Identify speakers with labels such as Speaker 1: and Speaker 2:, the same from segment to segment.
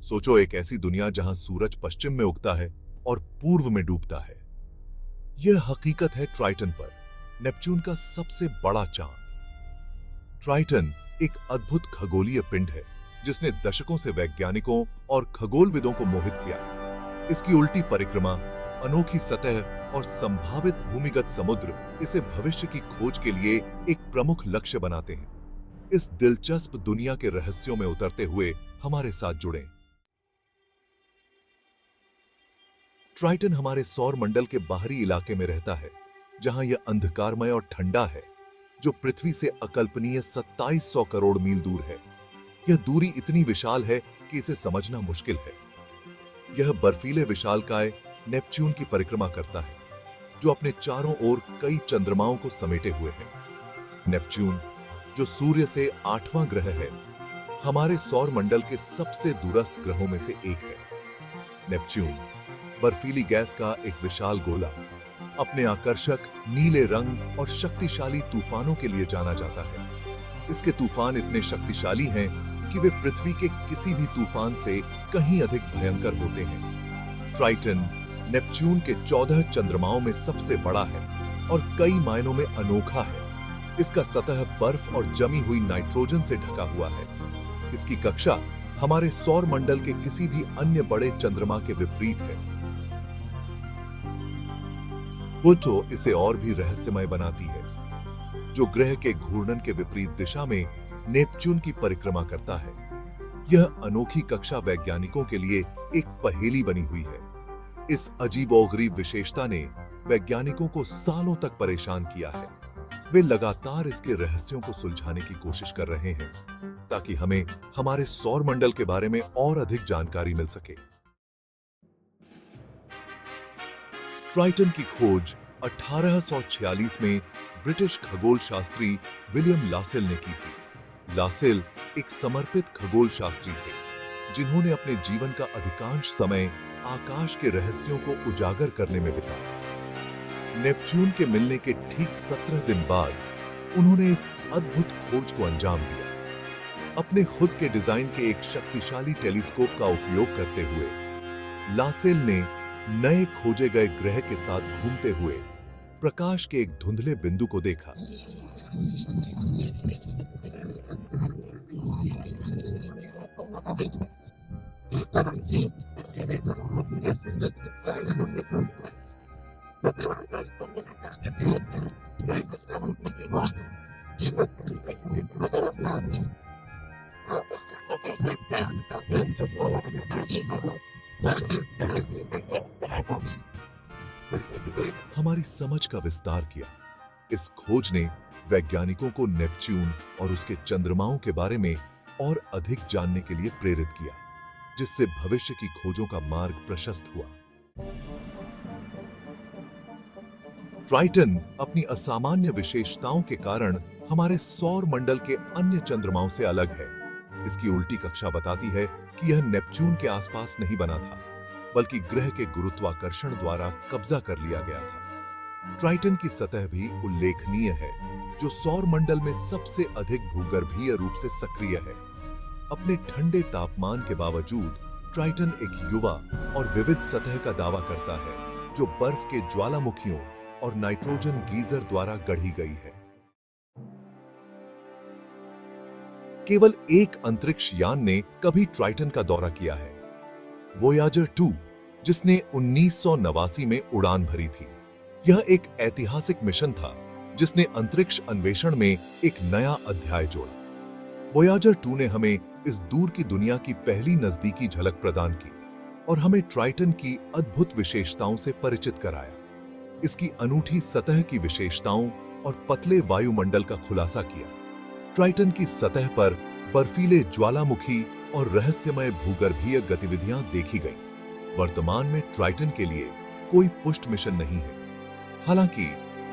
Speaker 1: सोचो, एक ऐसी दुनिया जहां सूरज पश्चिम में उगता है और पूर्व में डूबता है। यह हकीकत है ट्राइटन पर, नेपच्यून का सबसे बड़ा चांद। ट्राइटन एक अद्भुत खगोलीय पिंड है जिसने दशकों से वैज्ञानिकों और खगोलविदों को मोहित किया है। इसकी उल्टी परिक्रमा, अनोखी सतह और संभावित भूमिगत समुद्र इसे भविष्य की खोज के लिए एक प्रमुख लक्ष्य बनाते हैं। इस दिलचस्प दुनिया के रहस्यों में उतरते हुए हमारे साथ जुड़ें। ट्राइटन हमारे सौर मंडल के बाहरी इलाके में रहता है, जहां यह अंधकारमय और ठंडा है, जो पृथ्वी से अकल्पनीय 2700 करोड़ मील दूर है। यह दूरी इतनी विशाल है कि इसे समझना मुश्किल है। यह बर्फीले विशालकाय नेपच्यून की परिक्रमा करता है, जो अपने चारों ओर कई चंद्रमाओं को समेटे हुए है। नेपच्यून, जो सूर्य से 8वां ग्रह है, हमारे सौर मंडल के सबसे दूरस्थ ग्रहों में से एक है। नेपच्यून बर्फीली गैस का एक विशाल गोला, अपने आकर्षक नीले रंग और शक्तिशाली तूफानों के लिए जाना जाता है। इसके तूफान इतने शक्तिशाली हैं कि वे पृथ्वी के किसी भी तूफान से कहीं अधिक भयंकर होते हैं। ट्राइटन नेपच्यून के 14 चंद्रमाओं में सबसे बड़ा है और कई मायनों में अनोखा है। इसका सतह बर्फ और जमी हुई नाइट्रोजन से ढका हुआ है। इसकी कक्षा हमारे सौर मंडल के किसी भी अन्य बड़े चंद्रमा के विपरीत है। प्लूटो इसे और भी रहस्यमय बनाती है, जो ग्रह के घूर्णन के विपरीत दिशा में नेपच्यून की परिक्रमा करता है। यह अनोखी कक्षा वैज्ञानिकों के लिए एक पहेली बनी हुई है। इस अजीबोगरीब विशेषता ने वैज्ञानिकों को सालों तक परेशान किया है। वे लगातार इसके रहस्यों को सुलझाने की कोशिश कर रहे हैं, ताकि हमें हमारे सौर मंडल के बारे में और अधिक जानकारी मिल सके। ट्राइटन की खोज 1846 में ब्रिटिश खगोल शास्त्री विलियम लासेल ने की थी। लासेल एक समर्पित खगोल शास्त्री थे, जिन्होंने अपने जीवन का अधिकांश समय आकाश के रहस्यों को उजागर करने में बिताया। नेपच्यून के मिलने के ठीक 17 दिन बाद उन्होंने इस अद्भुत खोज को अंजाम दिया। अपने खुद के डिजाइन के एक शक्तिशाली टेलीस्कोप का उपयोग करते हुए लासेल ने नए खोजे गए ग्रह के साथ घूमते हुए प्रकाश के एक धुंधले बिंदु को देखा। हमारी समझ का विस्तार किया। इस खोज ने वैज्ञानिकों को नेपच्यून और उसके चंद्रमाओं के बारे में और अधिक जानने के लिए प्रेरित किया, जिससे भविष्य की खोजों का मार्ग प्रशस्त हुआ। ट्राइटन अपनी असामान्य विशेषताओं के कारण हमारे सौर मंडल के अन्य चंद्रमाओं से अलग है। इसकी उल्टी कक्षा बताती है कि यह नेपच्यून के आसपास नहीं बना था, बल्कि ग्रह के गुरुत्वाकर्षण द्वारा कब्जा कर लिया गया था। ट्राइटन की सतह भी उल्लेखनीय है, जो सौर मंडल में सबसे अधिक भूगर्भीय रूप से सक्रिय है। अपने ठंडे तापमान के बावजूद ट्राइटन एक युवा और विविध सतह का दावा करता है, जो बर्फ के ज्वालामुखियों और नाइट्रोजन गीजर द्वारा गढ़ी गई है। केवल एक अंतरिक्ष यान ने कभी ट्राइटन का दौरा किया है, वोयाजर 2, जिसने 1989 में उड़ान भरी थी। यह एक ऐतिहासिक मिशन था, जिसने अंतरिक्ष अन्वेषण में एक नया अध्याय जोड़ा। वोयाजर 2 ने हमें इस दूर की दुनिया की पहली नजदीकी झलक प्रदान की और हमें ट्राइटन की अद्भुत विशेषताओं से परिचित कराया। इसकी अनूठी सतह की विशेषताओं और पतले वायुमंडल का खुलासा किया। ट्राइटन की सतह पर बर्फीले ज्वालामुखी और रहस्यमय भूगर्भीय गतिविधियां देखी गईं। वर्तमान में ट्राइटन के लिए कोई पुष्ट मिशन नहीं है। हालांकि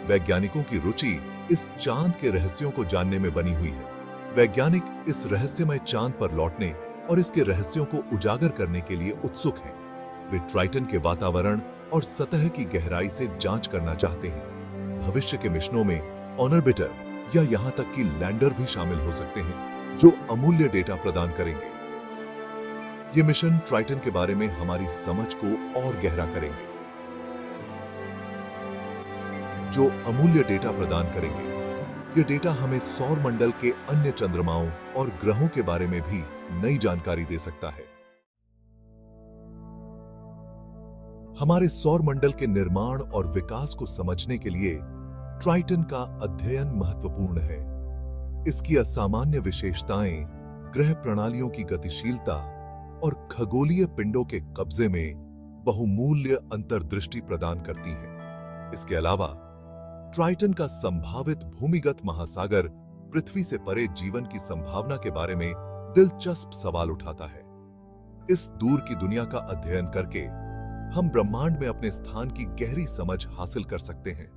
Speaker 1: वैज्ञानिकों की रुचि इस चांद के रहस्यों को जानने में बनी हुई है। वैज्ञानिक इस रहस्यमय चांद पर लौटने और इसके रहस्यों को उजागर करने के लिए उत्सुक हैं। वे ट्राइटन के वातावरण और सतह की गहराई से जांच करना चाहते हैं। भविष्य के मिशनों में ऑर्बिटर या यहां तक कि लैंडर भी शामिल हो सकते हैं, जो अमूल्य डेटा प्रदान करेंगे। ये मिशन ट्राइटन के बारे में हमारी समझ को और गहरा करेंगे, जो अमूल्य डेटा प्रदान करेंगे। ये डेटा हमें सौर मंडल के अन्य चंद्रमाओं और ग्रहों के बारे में भी नई जानकारी दे सकता है। हमारे सौर मंडल के निर्माण और विकास को समझने के लिए ट्राइटन का अध्ययन महत्वपूर्ण है। इसकी असामान्य विशेषताएं ग्रह प्रणालियों की गतिशीलता और खगोलीय पिंडों के कब्जे में बहुमूल्य अंतर्दृष्टि प्रदान करती हैं। इसके अलावा ट्राइटन का संभावित भूमिगत महासागर पृथ्वी से परे जीवन की संभावना के बारे में दिलचस्प सवाल उठाता है। इस दूर की दुनिया का अध्ययन करके हम ब्रह्मांड में अपने स्थान की गहरी समझ हासिल कर सकते हैं।